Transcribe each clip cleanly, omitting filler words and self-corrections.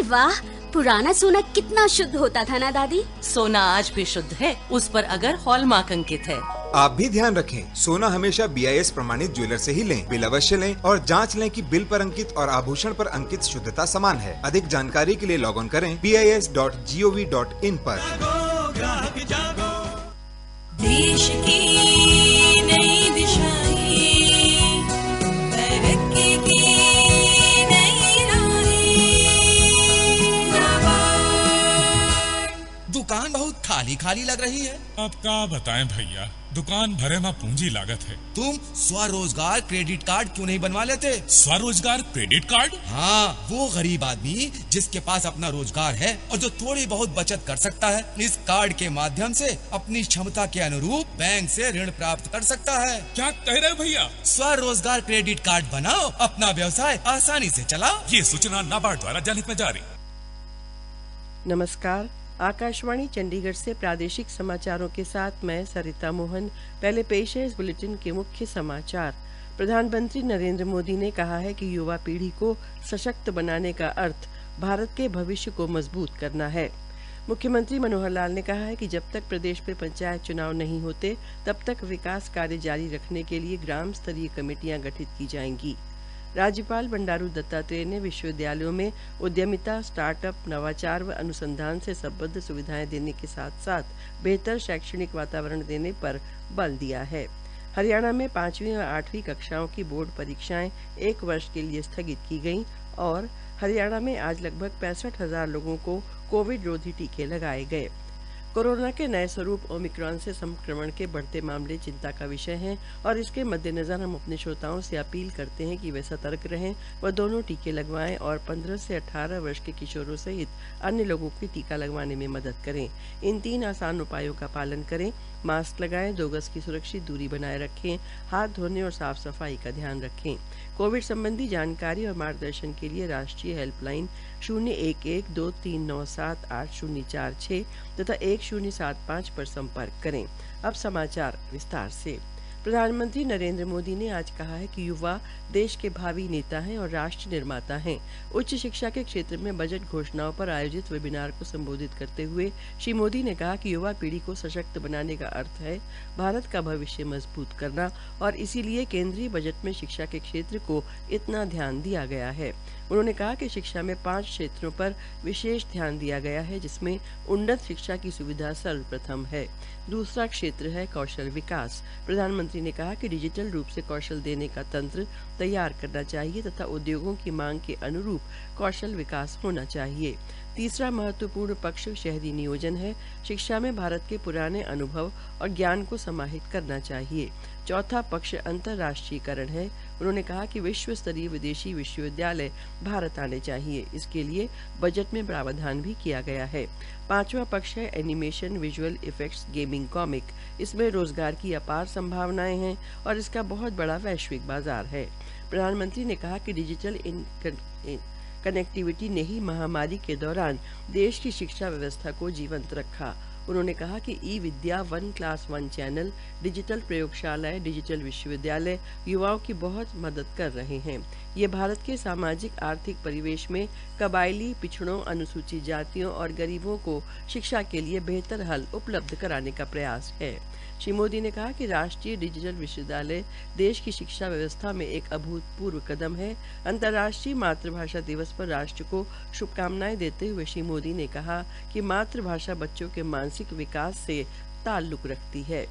वाह, पुराना सोना कितना शुद्ध होता था ना दादी। सोना आज भी शुद्ध है, उस पर अगर हॉलमार्क अंकित है। आप भी ध्यान रखें, सोना हमेशा BIS प्रमाणित ज्वेलर से ही लें। बिल अवश्य लें और जांच लें कि बिल पर अंकित और आभूषण पर अंकित शुद्धता समान है। अधिक जानकारी के लिए लॉग ऑन करें BIS.gov.in पर। देश की नई दिशाएं, तरक्की की नई राहें। दुकान बहुत खाली खाली लग रही है। अब क्या बताएं भैया, दुकान भरे में पूंजी लागत है। तुम स्वरोजगार क्रेडिट कार्ड क्यों नहीं बनवा लेते? स्वरोजगार क्रेडिट कार्ड? हाँ, वो गरीब आदमी जिसके पास अपना रोजगार है और जो थोड़ी बहुत बचत कर सकता है, इस कार्ड के माध्यम से अपनी क्षमता के अनुरूप बैंक से ऋण प्राप्त कर सकता है। क्या कह रहे भैया? स्वरोजगार क्रेडिट कार्ड बनाओ, अपना व्यवसाय आसानी से चलाओ। ये सूचना नाबार्ड द्वारा जनहित में जारी। नमस्कार, आकाशवाणी चंडीगढ़ से प्रादेशिक समाचारों के साथ मैं सरिता मोहन। पहले पेश है इस बुलेटिन के मुख्य समाचार। प्रधानमंत्री नरेंद्र मोदी ने कहा है कि युवा पीढ़ी को सशक्त बनाने का अर्थ भारत के भविष्य को मजबूत करना है। मुख्यमंत्री मनोहर लाल ने कहा है कि जब तक प्रदेश में पंचायत चुनाव नहीं होते, तब तक विकास कार्य जारी रखने के लिए ग्राम स्तरीय कमेटियां गठित की जाएंगी। राज्यपाल बंडारू दत्तात्रेय ने विश्वविद्यालयों में उद्यमिता, स्टार्टअप, नवाचार व अनुसंधान से संबद्ध सुविधाएं देने के साथ साथ बेहतर शैक्षणिक वातावरण देने पर बल दिया है। हरियाणा में 5वीं और 8वीं कक्षाओं की बोर्ड परीक्षाएं 1 वर्ष के लिए स्थगित की गईं और हरियाणा में आज लगभग 65,000 लोगों को कोविड रोधी टीके लगाए गए। कोरोना के नए स्वरूप ओमिक्रॉन से संक्रमण के बढ़ते मामले चिंता का विषय हैं और इसके मद्देनजर हम अपने श्रोताओं से अपील करते हैं कि वे सतर्क रहें व दोनों टीके लगवाएं और 15 से 18 वर्ष के किशोरों सहित अन्य लोगों की टीका लगवाने में मदद करें। इन 3 आसान उपायों का पालन करें। मास्क लगाएं, 2 गज की सुरक्षित दूरी बनाए रखें, हाथ धोने और साफ सफाई का ध्यान रखें। कोविड संबंधी जानकारी और मार्गदर्शन के लिए राष्ट्रीय हेल्पलाइन 0112397804 तथा 1075 पर संपर्क करें। अब समाचार विस्तार से। प्रधानमंत्री नरेंद्र मोदी ने आज कहा है कि युवा देश के भावी नेता हैं और राष्ट्र निर्माता हैं। उच्च शिक्षा के क्षेत्र में बजट घोषणाओं पर आयोजित वेबिनार को संबोधित करते हुए श्री मोदी ने कहा कि युवा पीढ़ी को सशक्त बनाने का अर्थ है भारत का भविष्य मजबूत करना और इसीलिए केंद्रीय बजट में शिक्षा के क्षेत्र को इतना ध्यान दिया गया है। उन्होंने कहा कि शिक्षा में 5 क्षेत्रों पर विशेष ध्यान दिया गया है, जिसमें उन्नत शिक्षा की सुविधा सर्वप्रथम है। दूसरा क्षेत्र है कौशल विकास। प्रधानमंत्री ने कहा कि डिजिटल रूप से कौशल देने का तंत्र तैयार करना चाहिए तथा उद्योगों की मांग के अनुरूप कौशल विकास होना चाहिए। तीसरा महत्वपूर्ण पक्ष शहरी नियोजन है। शिक्षा में भारत के पुराने अनुभव और ज्ञान को समाहित करना चाहिए। चौथा पक्ष अंतर्राष्ट्रीयकरण है। उन्होंने कहा कि विश्व स्तरीय विदेशी विश्वविद्यालय भारत आने चाहिए। इसके लिए बजट में प्रावधान भी किया गया है। पांचवा पक्ष है animation, visual effects, gaming, comic. इसमें रोजगार की अपार संभावनाएं हैं और इसका बहुत बड़ा वैश्विक बाजार है। प्रधानमंत्री ने कहा कि डिजिटल कनेक्टिविटी ने ही महामारी के दौरान देश की शिक्षा व्यवस्था को जीवंत रखा। उन्होंने कहा कि ई-विद्या, 1 क्लास 1 चैनल, डिजिटल प्रयोगशालाएं, डिजिटल विश्वविद्यालय युवाओं की बहुत मदद कर रहे हैं। ये भारत के सामाजिक आर्थिक परिवेश में कबायली, पिछड़ों, अनुसूचित जातियों और गरीबों को शिक्षा के लिए बेहतर हल उपलब्ध कराने का प्रयास है। श्री मोदी ने कहा कि राष्ट्रीय डिजिटल विश्वविद्यालय देश की शिक्षा व्यवस्था में एक अभूतपूर्व कदम है। अंतर्राष्ट्रीय मातृभाषा दिवस पर राष्ट्र को शुभकामनाएं देते हुए श्री मोदी ने कहा कि मातृभाषा बच्चों के मानसिक विकास से ताल्लुक रखती है।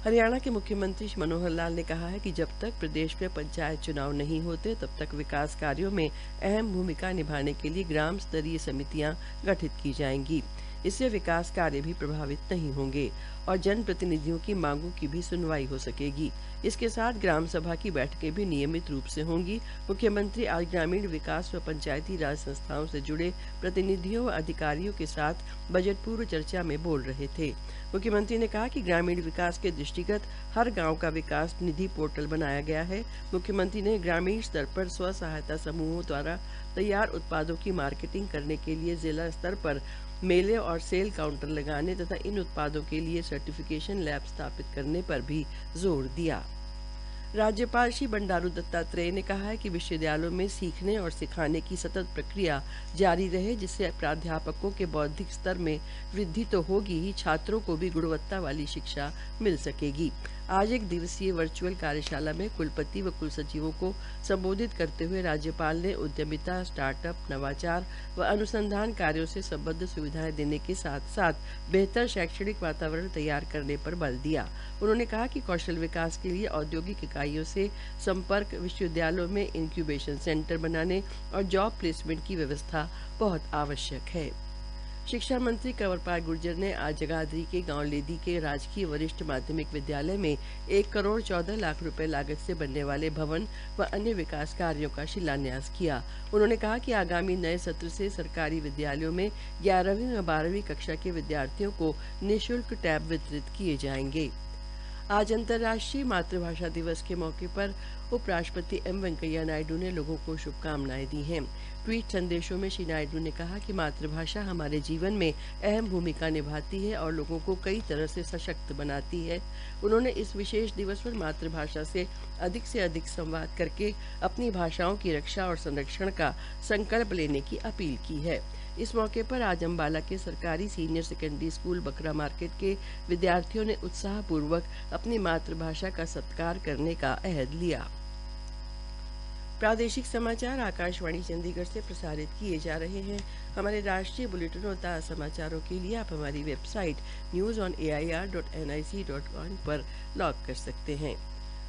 हरियाणा के मुख्यमंत्री मनोहर लाल ने कहा है कि जब तक प्रदेश में पंचायत चुनाव नहीं होते, तब तक विकास कार्यों में अहम भूमिका निभाने के लिए ग्राम स्तरीय समितियां गठित की जाएंगी। इससे विकास कार्य भी प्रभावित नहीं होंगे और जनप्रतिनिधियों की मांगों की भी सुनवाई हो सकेगी। इसके साथ ग्राम सभा की बैठकें भी नियमित रूप से होंगी। मुख्यमंत्री आज ग्रामीण विकास व पंचायती राज संस्थाओं से जुड़े प्रतिनिधियों व अधिकारियों के साथ बजट पूर्व चर्चा में बोल रहे थे। मुख्यमंत्री ने कहा कि ग्रामीण विकास के दृष्टिगत हर गांव का विकास निधि पोर्टल बनाया गया है। मुख्यमंत्री ने ग्रामीण स्तर पर स्व सहायता समूहों द्वारा तैयार उत्पादों की मार्केटिंग करने के लिए जिला स्तर पर मेले और सेल काउंटर लगाने तथा इन उत्पादों के लिए सर्टिफिकेशन लैब स्थापित करने पर भी जोर दिया। राज्यपाल श्री बंडारू दत्तात्रेय ने कहा है कि विश्वविद्यालयों में सीखने और सिखाने की सतत प्रक्रिया जारी रहे, जिससे प्राध्यापकों के बौद्धिक स्तर में वृद्धि तो होगी ही, छात्रों को भी गुणवत्ता वाली शिक्षा मिल सकेगी। आज एक दिवसीय वर्चुअल कार्यशाला में कुलपति व कुलसचिवों को संबोधित करते हुए राज्यपाल ने उद्यमिता, स्टार्टअप, नवाचार व अनुसंधान कार्यों से संबद्ध सुविधाएं देने के साथ साथ बेहतर शैक्षणिक वातावरण तैयार करने पर बल दिया। उन्होंने कहा कि कौशल विकास के लिए औद्योगिक इकाइयों से संपर्क, विश्वविद्यालयों में इंक्यूबेशन सेंटर बनाने और जॉब प्लेसमेंट की व्यवस्था बहुत आवश्यक है। शिक्षा मंत्री कंवरपाल गुर्जर ने आज जगाधरी के गांव लेदी के राजकीय वरिष्ठ माध्यमिक विद्यालय में 1 करोड़ 14 लाख रुपए लागत से बनने वाले भवन व अन्य विकास कार्यों का शिलान्यास किया। उन्होंने कहा कि आगामी नए सत्र से सरकारी विद्यालयों में 11वीं व 12वीं कक्षा के विद्यार्थियों को निःशुल्क टैब वितरित किए जाएंगे। आज अंतर्राष्ट्रीय मातृभाषा दिवस के मौके पर उपराष्ट्रपति एम वेंकैया नायडू ने लोगों को शुभकामनाएं दी हैं। ट्वीट संदेशों में श्री नायडू ने कहा कि मातृभाषा हमारे जीवन में अहम भूमिका निभाती है और लोगों को कई तरह से सशक्त बनाती है। उन्होंने इस विशेष दिवस पर मातृभाषा से अधिक संवाद करके अपनी भाषाओं की रक्षा और संरक्षण का संकल्प लेने की अपील की है। इस मौके पर आज अम्बाला के सरकारी सीनियर सेकेंडरी स्कूल बकरा मार्केट के विद्यार्थियों ने उत्साहपूर्वक अपनी मातृभाषा का सत्कार करने का अहद लिया। प्रादेशिक समाचार आकाशवाणी चंडीगढ़ से प्रसारित किए जा रहे हैं। हमारे राष्ट्रीय बुलेटिनों तथा समाचारों के लिए आप हमारी वेबसाइट newsonair.nic.in पर लॉग कर सकते हैं।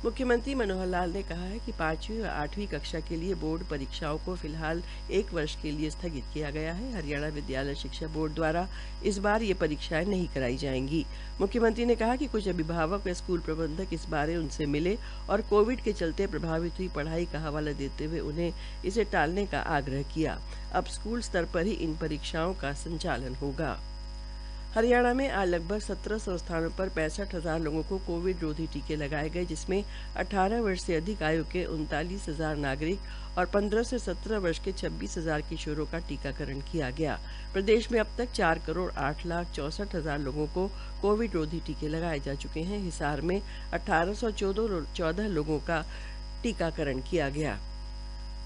मुख्यमंत्री मनोहर लाल ने कहा है कि 5वीं व 8वीं कक्षा के लिए बोर्ड परीक्षाओं को फिलहाल 1 वर्ष के लिए स्थगित किया गया है। हरियाणा विद्यालय शिक्षा बोर्ड द्वारा इस बार ये परीक्षाएं नहीं कराई जाएंगी। मुख्यमंत्री ने कहा कि कुछ अभिभावक व स्कूल प्रबंधक इस बारे उनसे मिले और कोविड के चलते प्रभावित हुई पढ़ाई का हवाला देते हुए उन्हें इसे टालने का आग्रह किया। अब स्कूल स्तर पर ही इन परीक्षाओं का संचालन होगा। हरियाणा में आज लगभग 1700 स्थानों पर 65,000 लोगों को कोविड रोधी टीके लगाए गए, जिसमें 18 वर्ष से अधिक आयु के 39,000 नागरिक और 15 से 17 वर्ष के 26,000 किशोरों का टीकाकरण किया गया। प्रदेश में अब तक 4 करोड़ 8,64,000 लोगों को कोविड रोधी टीके लगाए जा चुके हैं। हिसार में 1814 लोगों का टीकाकरण किया गया।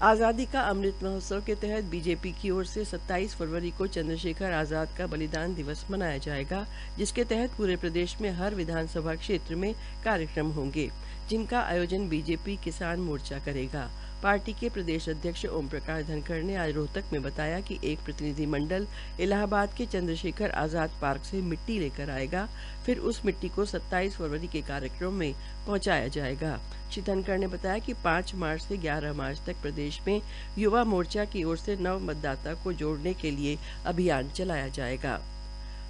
आज़ादी का अमृत महोत्सव के तहत बीजेपी की ओर से 27 फरवरी को चंद्रशेखर आज़ाद का बलिदान दिवस मनाया जाएगा, जिसके तहत पूरे प्रदेश में हर विधानसभा क्षेत्र में कार्यक्रम होंगे, जिनका आयोजन बीजेपी किसान मोर्चा करेगा। पार्टी के प्रदेश अध्यक्ष ओम प्रकाश धनखड़ ने आज रोहतक में बताया कि एक प्रतिनिधिमंडल इलाहाबाद के चंद्रशेखर आज़ाद पार्क से मिट्टी लेकर आएगा, फिर उस मिट्टी को 27 फरवरी के कार्यक्रम में पहुंचाया जाएगा। श्री धनखड़ ने बताया कि 5 मार्च से 11 मार्च तक प्रदेश में युवा मोर्चा की ओर से नव मतदाता को जोड़ने के लिए अभियान चलाया जाएगा।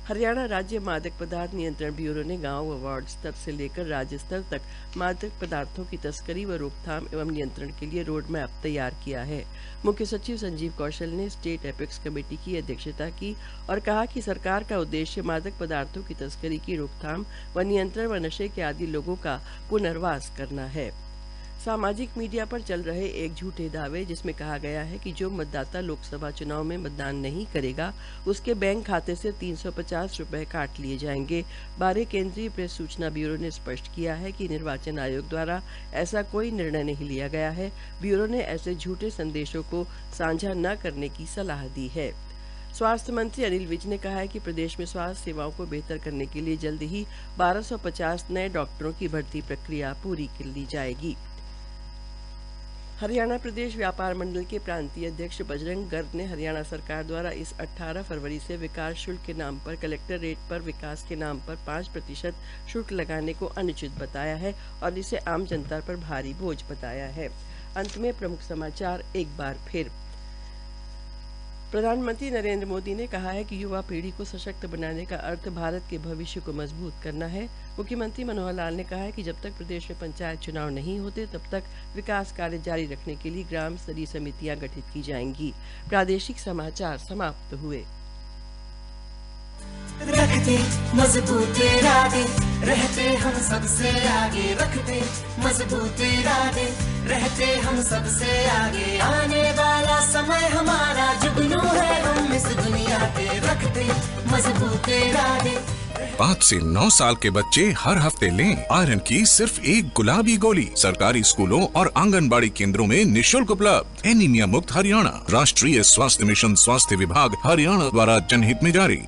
हरियाणा राज्य मादक पदार्थ नियंत्रण ब्यूरो ने गांव व वार्ड स्तर से लेकर राज्य स्तर तक मादक पदार्थों की तस्करी व रोकथाम एवं नियंत्रण के लिए रोड मैप तैयार किया है। मुख्य सचिव संजीव कौशल ने स्टेट एपेक्स कमेटी की अध्यक्षता की और कहा कि सरकार का उद्देश्य मादक पदार्थों की तस्करी की रोकथाम व नियंत्रण व नशे के आदी लोगों का पुनर्वास करना है। सामाजिक मीडिया पर चल रहे एक झूठे दावे जिसमें कहा गया है कि जो मतदाता लोकसभा चुनाव में मतदान नहीं करेगा उसके बैंक खाते से 350 रुपए काट लिए जाएंगे बारे केंद्रीय प्रेस सूचना ब्यूरो ने स्पष्ट किया है कि निर्वाचन आयोग द्वारा ऐसा कोई निर्णय नहीं लिया गया है। ब्यूरो ने ऐसे झूठे संदेशों को साझा न करने की सलाह दी है। स्वास्थ्य मंत्री अनिल विज ने कहा है कि प्रदेश में स्वास्थ्य सेवाओं को बेहतर करने के लिए जल्द ही 1250 नए डॉक्टरों की भर्ती प्रक्रिया पूरी कर ली जाएगी। हरियाणा प्रदेश व्यापार मंडल के प्रांतीय अध्यक्ष बजरंग गर्ग ने हरियाणा सरकार द्वारा इस 18 फरवरी से विकास शुल्क के नाम पर कलेक्टर रेट पर विकास के नाम पर 5% शुल्क लगाने को अनुचित बताया है और इसे आम जनता पर भारी बोझ बताया है। अंत में प्रमुख समाचार एक बार फिर। प्रधानमंत्री नरेंद्र मोदी ने कहा है कि युवा पीढ़ी को सशक्त बनाने का अर्थ भारत के भविष्य को मजबूत करना है। मुख्यमंत्री मनोहर लाल ने कहा है कि जब तक प्रदेश में पंचायत चुनाव नहीं होते तब तक विकास कार्य जारी रखने के लिए ग्राम स्तरीय समितियां गठित की जाएंगी। प्रादेशिक समाचार समाप्त हुए। रखते मजबूत इरादे रहते हम सबसे आगे, रखते मजबूत इरादे रहते हम सबसे आगे, आने वाला समय हमारा जुगनू है हम इस दुनिया पे, रखते मजबूत इरादे। 5 से 9 साल के बच्चे हर हफ्ते लें आयरन की सिर्फ एक गुलाबी गोली। सरकारी स्कूलों और आंगनबाड़ी केंद्रों में निःशुल्क उपलब्ध। एनीमिया मुक्त हरियाणा, राष्ट्रीय स्वास्थ्य मिशन, स्वास्थ्य विभाग हरियाणा द्वारा जनहित में जारी।